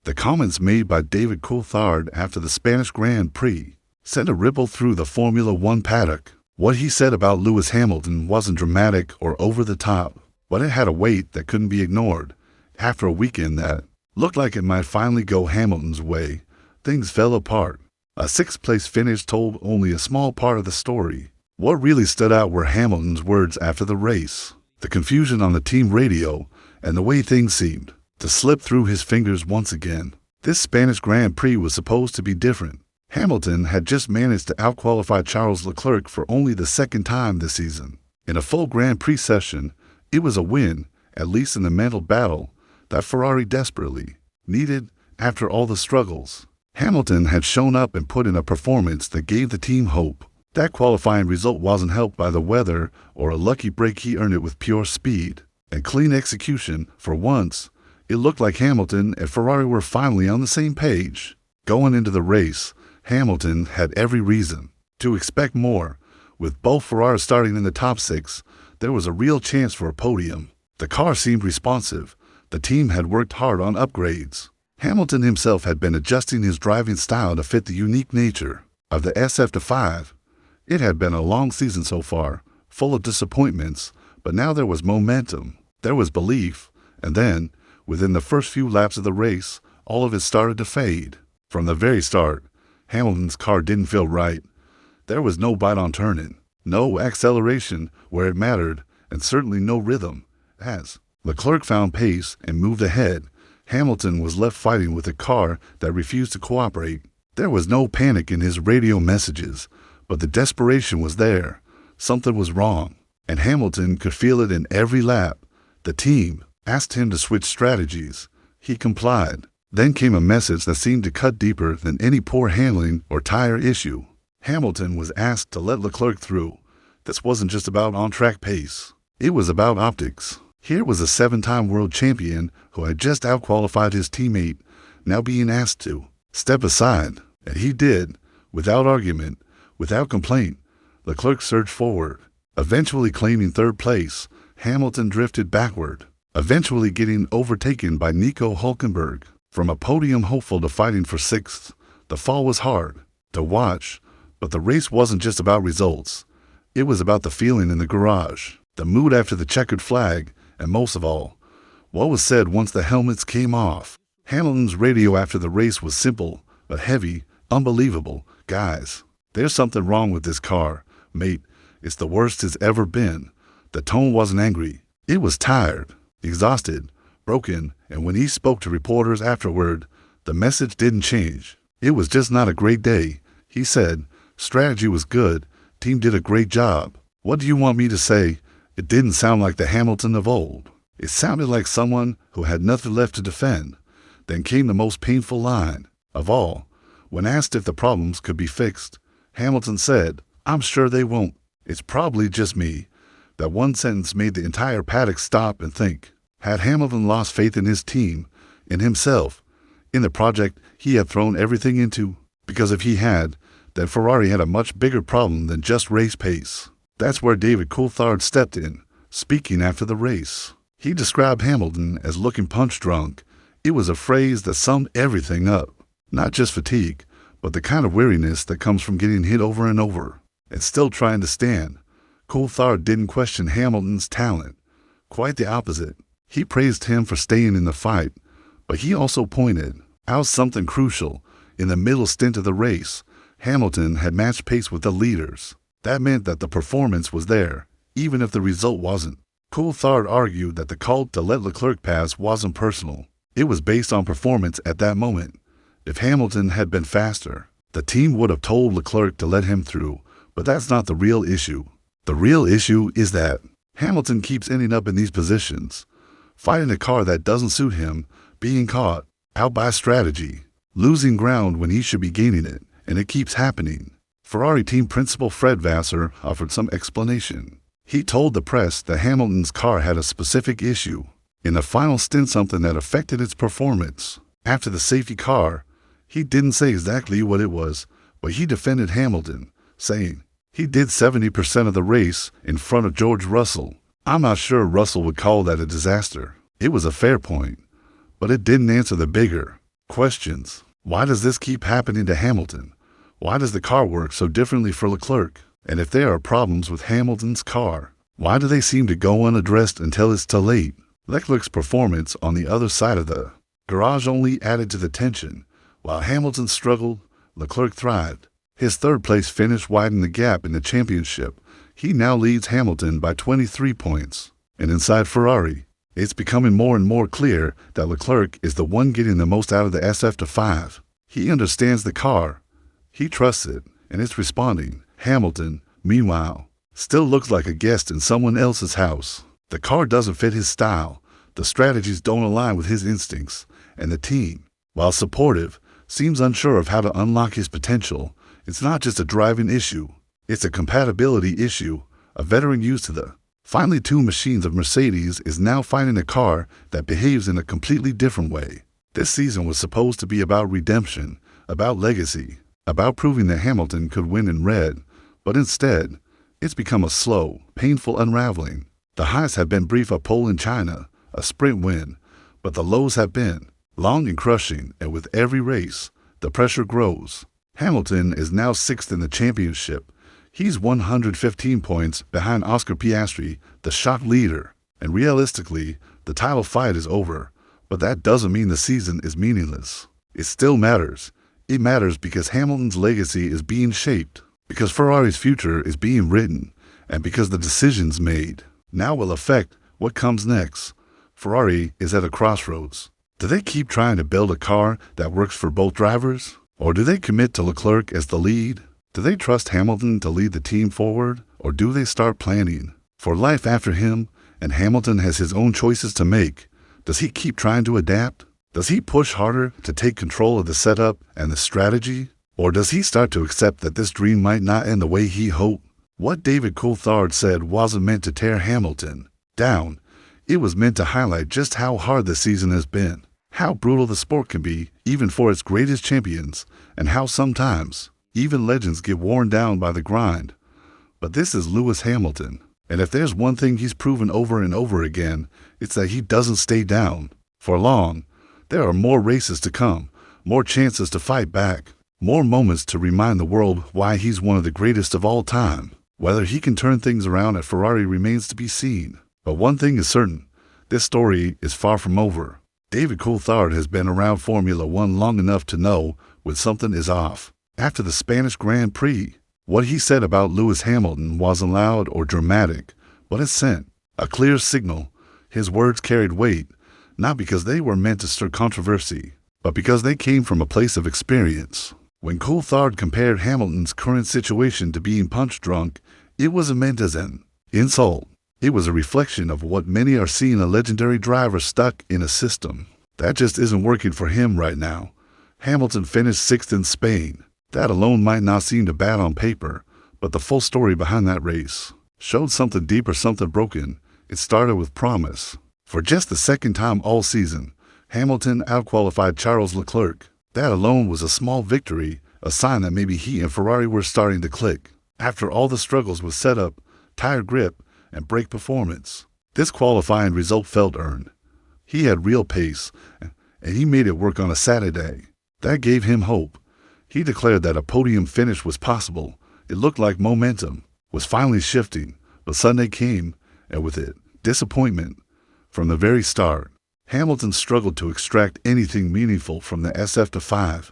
The comments made by David Coulthard after the Spanish Grand Prix sent a ripple through the Formula One paddock. What he said about Lewis Hamilton wasn't dramatic or over the top, but it had a weight that couldn't be ignored. After a weekend that looked like it might finally go Hamilton's way, things fell apart. A sixth-place finish told only a small part of the story. What really stood out were Hamilton's words after the race, the confusion on the team radio, and the way things seemed to slip through his fingers once again. This Spanish Grand Prix was supposed to be different. Hamilton had just managed to outqualify Charles Leclerc for only the second time this season. In a full Grand Prix session, it was a win, at least in the mental battle that Ferrari desperately needed after all the struggles. Hamilton had shown up and put in a performance that gave the team hope. That qualifying result wasn't helped by the weather or a lucky break. He earned it with pure speed and clean execution. For once, it looked like Hamilton and Ferrari were finally on the same page. Going into the race, Hamilton had every reason to expect more. With both Ferraris starting in the top 6, there was a real chance for a podium. The car seemed responsive. The team had worked hard on upgrades. Hamilton himself had been adjusting his driving style to fit the unique nature of the SF5. It had been a long season so far, full of disappointments, but now there was momentum. There was belief, and then, within the first few laps of the race, all of it started to fade. From the very start, Hamilton's car didn't feel right. There was no bite on turning, no acceleration where it mattered, and certainly no rhythm. As Leclerc found pace and moved ahead, Hamilton was left fighting with a car that refused to cooperate. There was no panic in his radio messages, but the desperation was there. Something was wrong, and Hamilton could feel it in every lap. The team asked him to switch strategies. He complied. Then came a message that seemed to cut deeper than any poor handling or tire issue. Hamilton was asked to let Leclerc through. This wasn't just about on-track pace. It was about optics. Here was a 7-time world champion who had just outqualified his teammate, now being asked to step aside. And he did, without argument, without complaint. Leclerc surged forward, eventually claiming third place. Hamilton drifted backward, eventually getting overtaken by Nico Hülkenberg. From a podium hopeful to fighting for 6th, the fall was hard to watch, but the race wasn't just about results. It was about the feeling in the garage, the mood after the checkered flag, and most of all, what was said once the helmets came off. Hamilton's radio after the race was simple, but heavy, unbelievable. Guys, there's something wrong with this car. Mate, it's the worst it's ever been. The tone wasn't angry. It was tired, exhausted, broken, and when he spoke to reporters afterward, the message didn't change. It was just not a great day. He said, strategy was good, team did a great job. What do you want me to say? It didn't sound like the Hamilton of old. It sounded like someone who had nothing left to defend. Then came the most painful line of all. When asked if the problems could be fixed, Hamilton said, I'm sure they won't. It's probably just me. That one sentence made the entire paddock stop and think. Had Hamilton lost faith in his team, in himself, in the project he had thrown everything into? Because if he had, then Ferrari had a much bigger problem than just race pace. That's where David Coulthard stepped in, speaking after the race. He described Hamilton as looking punch-drunk. It was a phrase that summed everything up. Not just fatigue, but the kind of weariness that comes from getting hit over and over and still trying to stand. Coulthard didn't question Hamilton's talent. Quite the opposite. He praised him for staying in the fight, but he also pointed out something crucial. In the middle stint of the race, Hamilton had matched pace with the leaders. That meant that the performance was there, even if the result wasn't. Coulthard argued that the call to let Leclerc pass wasn't personal. It was based on performance at that moment. If Hamilton had been faster, the team would have told Leclerc to let him through, but that's not the real issue. The real issue is that Hamilton keeps ending up in these positions, fighting a car that doesn't suit him, being caught out by strategy, losing ground when he should be gaining it, and it keeps happening. Ferrari team principal Fred Vasseur offered some explanation. He told the press that Hamilton's car had a specific issue in the final stint, something that affected its performance. After the safety car, he didn't say exactly what it was, but he defended Hamilton, saying he did 70% of the race in front of George Russell. I'm not sure Russell would call that a disaster. It was a fair point, but it didn't answer the bigger Questions. Why does this keep happening to Hamilton? Why does the car work so differently for Leclerc? And if there are problems with Hamilton's car, why do they seem to go unaddressed until it's too late? Leclerc's performance on the other side of the garage only added to the tension. While Hamilton struggled, Leclerc thrived. His third-place finish widened the gap in the championship. He now leads Hamilton by 23 points. And inside Ferrari, it's becoming more and more clear that Leclerc is the one getting the most out of the SF5. He understands the car. He trusts it, and it's responding. Hamilton, meanwhile, still looks like a guest in someone else's house. The car doesn't fit his style, the strategies don't align with his instincts, and the team, while supportive, seems unsure of how to unlock his potential. It's not just a driving issue, it's a compatibility issue. A veteran used to the finely tuned machines of Mercedes is now finding a car that behaves in a completely different way. This season was supposed to be about redemption, about legacy, about proving that Hamilton could win in red, but instead, it's become a slow, painful unraveling. The highs have been brief: a pole in China, a sprint win, but the lows have been long and crushing, and with every race, the pressure grows. Hamilton is now 6th in the championship. He's 115 points behind Oscar Piastri, the shock leader, and realistically, the title fight is over, but that doesn't mean the season is meaningless. It still matters. It matters because Hamilton's legacy is being shaped, because Ferrari's future is being written, and because the decisions made now will affect what comes next. Ferrari is at a crossroads. Do they keep trying to build a car that works for both drivers? Or do they commit to Leclerc as the lead? Do they trust Hamilton to lead the team forward? Or do they start planning for life after him, and Hamilton has his own choices to make? Does he keep trying to adapt? Does he push harder to take control of the setup and the strategy? Or does he start to accept that this dream might not end the way he hoped? What David Coulthard said wasn't meant to tear Hamilton down. It was meant to highlight just how hard the season has been, how brutal the sport can be, even for its greatest champions, and how sometimes even legends get worn down by the grind. But this is Lewis Hamilton, and if there's one thing he's proven over and over again, it's that he doesn't stay down for long. There are more races to come, more chances to fight back, more moments to remind the world why he's one of the greatest of all time. Whether he can turn things around at Ferrari remains to be seen. But one thing is certain, this story is far from over. David Coulthard has been around Formula One long enough to know when something is off. After the Spanish Grand Prix, what he said about Lewis Hamilton wasn't loud or dramatic, but it sent a clear signal. His words carried weight, not because they were meant to stir controversy, but because they came from a place of experience. When Coulthard compared Hamilton's current situation to being punch drunk, it wasn't meant as an insult. It was a reflection of what many are seeing: a legendary driver stuck in a system that just isn't working for him right now. Hamilton finished 6th in Spain. That alone might not seem too bad on paper, but the full story behind that race showed something deeper, something broken. It started with promise. For just the second time all season, Hamilton outqualified Charles Leclerc. That alone was a small victory, a sign that maybe he and Ferrari were starting to click. After all the struggles with setup, tire grip, and brake performance, this qualifying result felt earned. He had real pace, and he made it work on a Saturday. That gave him hope. He declared that a podium finish was possible. It looked like momentum was finally shifting, but Sunday came, and with it, disappointment. From the very start, Hamilton struggled to extract anything meaningful from the SF5.